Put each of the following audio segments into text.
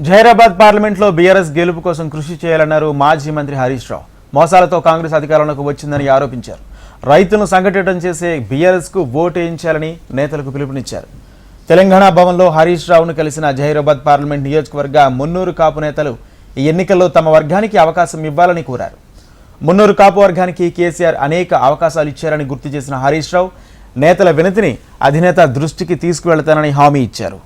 జహీరాబాద్ పార్లమెంట్లో బీఆర్ఎస్ గెలుపు కోసం కృషి చేయాలన్నారు మాజీ మంత్రి హరీష్ రావు. మోసాలతో కాంగ్రెస్ అధికారంలోకి వచ్చిందని ఆరోపించారు. రైతులను సంఘటితం చేసే బీఆర్ఎస్కు ఓటు వేయించాలని నేతలకు పిలుపునిచ్చారు. తెలంగాణ భవన్లో హరీష్ రావును కలిసిన జహీరాబాద్ పార్లమెంట్ నియోజకవర్గ మున్నూరు కాపు నేతలు ఈ ఎన్నికల్లో తమ వర్గానికి అవకాశం ఇవ్వాలని కోరారు. మున్నూరు కాపు వర్గానికి కేసీఆర్ అనేక అవకాశాలు ఇచ్చారని గుర్తు చేసిన హరీష్ రావు నేతల వినతిని అధినేత దృష్టికి తీసుకువెళతానని హామీ ఇచ్చారు.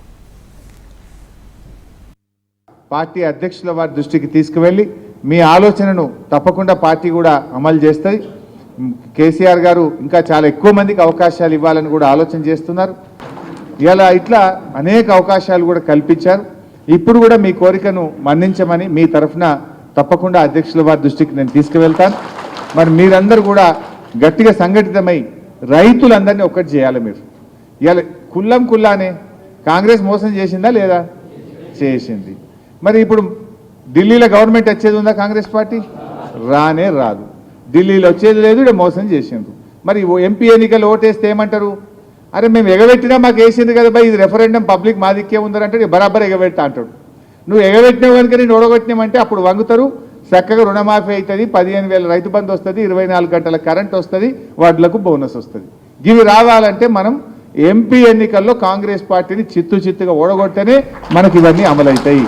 పార్టీ అధ్యక్షుల వారి దృష్టికి తీసుకువెళ్ళి మీ ఆలోచనను తప్పకుండా పార్టీ కూడా అమలు చేస్తుంది. కేసీఆర్ గారు ఇంకా చాలా ఎక్కువ మందికి అవకాశాలు ఇవ్వాలని కూడా ఆలోచన చేస్తున్నారు. ఇలా ఇట్లా అనేక అవకాశాలు కూడా కల్పించారు. ఇప్పుడు కూడా మీ కోరికను మన్నించమని మీ తరఫున తప్పకుండా అధ్యక్షుల వారి దృష్టికి నేను తీసుకువెళ్తాను. మరి మీరందరూ కూడా గట్టిగా సంఘటితమై రైతులందరినీ ఒక్కటి చేయాలి. మీరు ఇలా కుల్లానే కాంగ్రెస్ మోసం చేసిందా లేదా? చేసింది. మరి ఇప్పుడు ఢిల్లీలో గవర్నమెంట్ వచ్చేది ఉందా? కాంగ్రెస్ పార్టీ రానే రాదు. ఢిల్లీలో వచ్చేది లేదు, ఇక్కడ మోసం చేసిండ్రు. మరి ఎంపీ ఎన్నికలు ఓటేస్తే ఏమంటారు? అరే మేము ఎగబెట్టినా మాకు వేసింది కదా బా, ఇది రెఫరెండం పబ్లిక్ మా దిక్కే ఉందంటే బరాబర్ ఎగబెట్టా అంటాడు. నువ్వు ఎగబెట్టినావు కనుక నేను ఓడగొట్టినామంటే అప్పుడు వంగుతారు. చక్కగా రుణమాఫీ అవుతుంది, 15,000 రైతు బంధు వస్తుంది, 24 గంటల కరెంట్ వస్తుంది, వాటిలకు బోనస్ వస్తుంది. ఇవి రావాలంటే మనం ఎంపీ ఎన్నికల్లో కాంగ్రెస్ పార్టీని చిత్తుగా ఓడగొట్టనే మనకి ఇవన్నీ అమలవుతాయి.